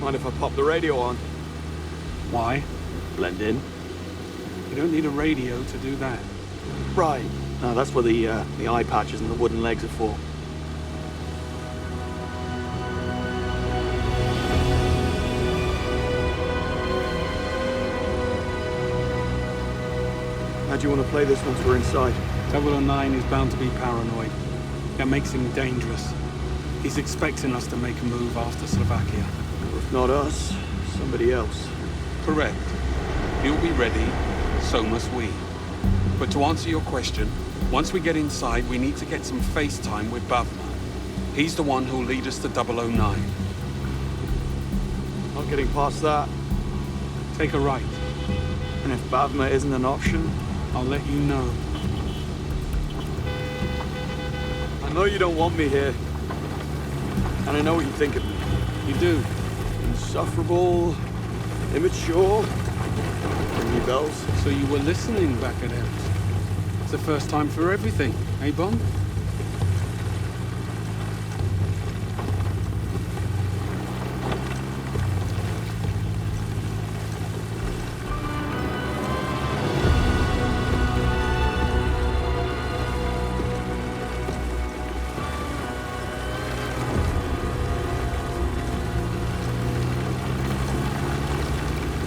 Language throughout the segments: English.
Mind if I pop the radio on? Why? Blend in. You don't need a radio to do that. Right. No, that's what the eye patches and the wooden legs are for. How do you want to play this once we're inside? 009 is bound to be paranoid. That makes him dangerous. He's expecting us to make a move after Slovakia. Well, if not us, somebody else. Correct. He'll be ready, so must we. But to answer your question, once we get inside, we need to get some face time with Bavma. He's the one who'll lead us to 009. Not getting past that. Take a right. And if Bavma isn't an option? I'll let you know. I know you don't want me here. And I know what you think of me. You do. Insufferable, immature. Ring any bells? So you were listening back at him. It's the first time for everything, eh, Bond?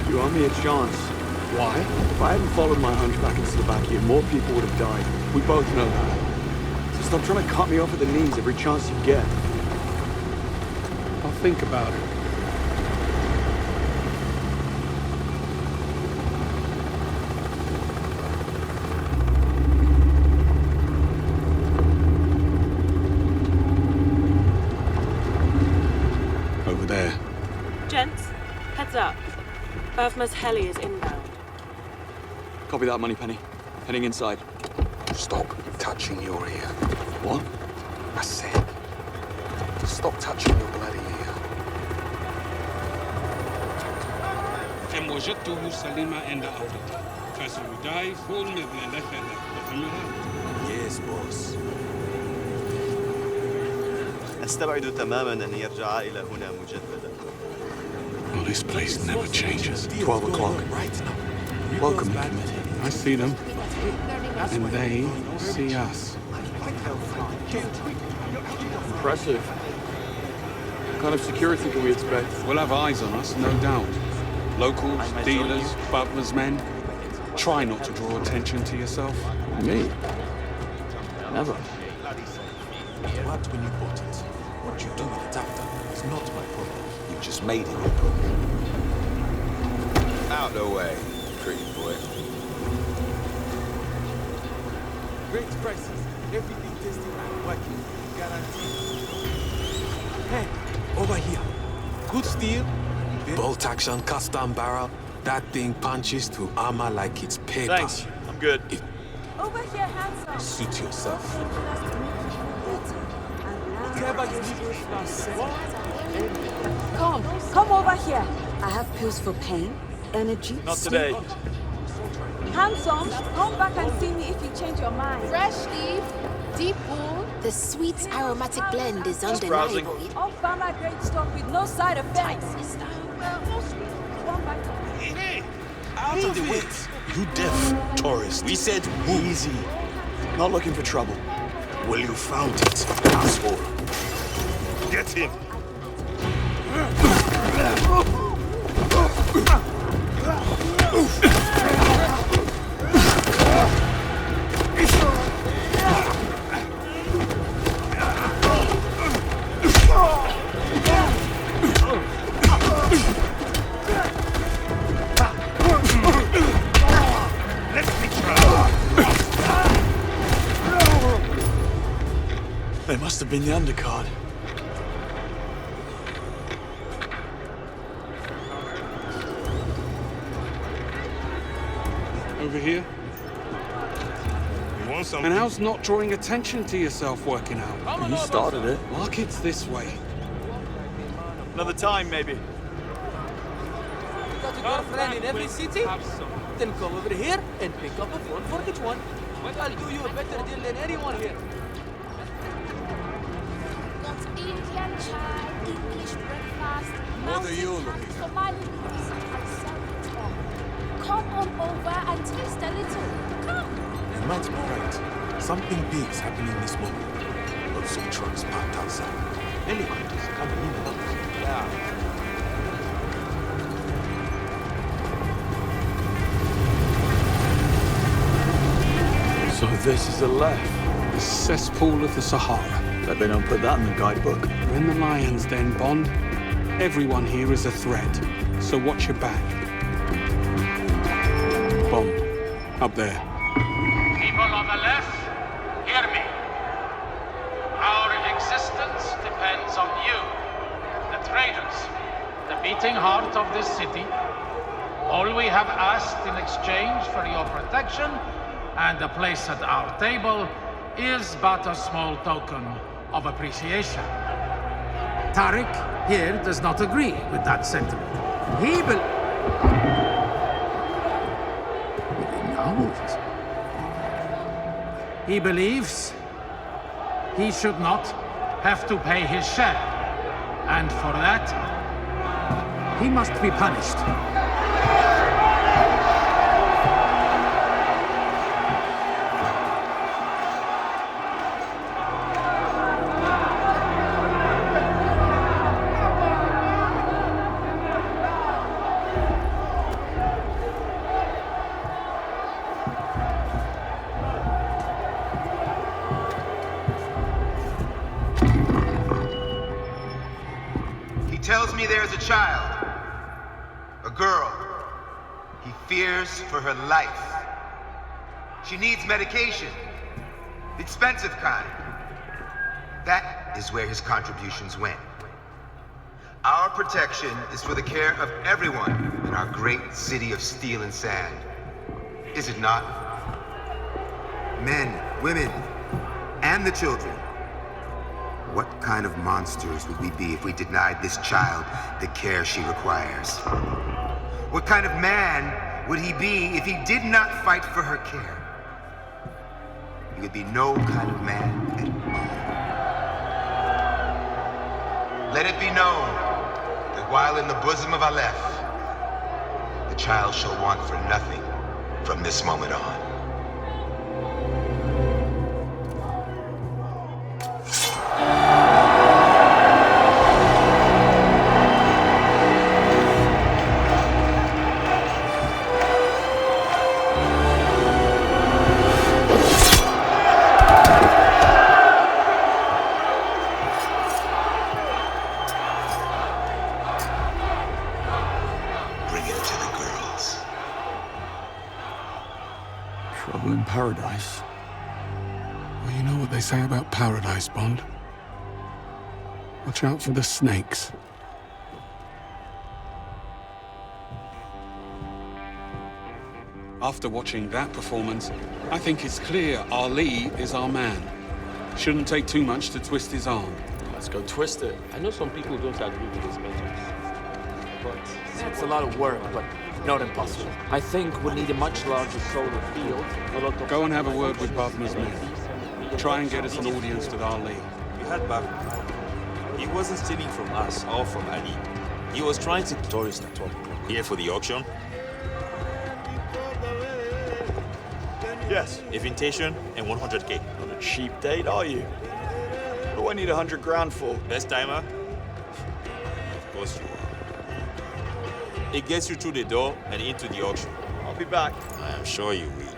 You owe me a chance. Why? If I hadn't followed my hunch back in Slovakia, more people would have died. We both know that. So stop trying to cut me off at the knees every chance you get. I'll think about it. Over there. Gents, heads up. Bavma's heli is inbound. Copy that, Moneypenny. Heading inside. Stop touching your ear. What? I said, stop touching your bloody ear. وجدته سليمة عند عودته فسيداي فول مبلغ Yes, boss. أستبعد تماما أن يرجع إلى هنا مجددا. Well, this place never changes. 12 o'clock. Welcome. I see them. And they see us. Impressive. What kind of security can we expect? We'll have eyes on us, no doubt. Locals, dealers, butlers, men. Try not to draw attention to yourself. Me? Never. What when you bought it? What you do with it after is not my problem. You just made it your problem. Out the way, pretty boy. Great prices. Everything tasting and working. Guaranteed. Hey, over here. Good steel. Bolt action, custom barrel. That thing punches through armor like it's paper. Thanks. I'm good. Over here, handsome. Suit yourself. Come over here. I have pills for pain, energy. Not today. Handsome, come back and see me if you change your mind. Fresh leaf, deep wool. The sweet aromatic blend is undeniable. All Bavma great stuff with no side effects. Hey, out of the way. You deaf, tourist. We said move. Easy. Not looking for trouble. Well, you found it, asshole. Get him. They must have been the undercard. Over here. You want something? And how's not drawing attention to yourself working out? You started it. Market's this way. Another time, maybe. Got a girlfriend in every city? Then come over here and pick up a phone for each one. I'll do you a better deal than anyone here. Got Indian chai, English breakfast, What are you looking for? My lips and sell it all. Come on over and taste a little. Come. You might be right. Something big's happening this moment. Lots of trucks parked outside. Helicopters coming in and out. Yeah. So this is a left. The cesspool of the Sahara. Bet they don't put that in the guidebook. We're in the lion's den, Bond. Everyone here is a threat, so watch your back. Bond, up there. People on the left, hear me. Our existence depends on you, the traders, the beating heart of this city. All we have asked in exchange for your protection and a place at our table is but a small token of appreciation. Tariq here does not agree with that sentiment. He believes he should not have to pay his share, and for that, he must be punished. He tells me there's a child, a girl. He fears for her life. She needs medication, the expensive kind. That is where his contributions went. Our protection is for the care of everyone in our great city of steel and sand. Is it not? Men, women, and the children. What kind of monsters would we be if we denied this child the care she requires? What kind of man would he be if he did not fight for her care? He would be no kind of man at all. Let it be known that while in the bosom of Aleph, the child shall want for nothing from this moment on. Trouble in paradise. Well, you know what they say about paradise, Bond. Watch out for the snakes. After watching that performance, I think it's clear Ali is our man. Shouldn't take too much to twist his arm. Let's go twist it. I know some people don't agree with his methods, but it's a lot of work, but not impossible. I think we'll need a much larger solar field. Go and have a word with Bavma's men. Try and get us an audience with Ali. We had Bavma. He wasn't stealing from us or from Ali. He was trying to tourist network. Here for the auction? Yes. Invitation and 100K. Not a cheap date, are you? What do I need 100 grand for? Best timer? Of course you are. It gets you through the door and into the auction. I'll be back. I am sure you will.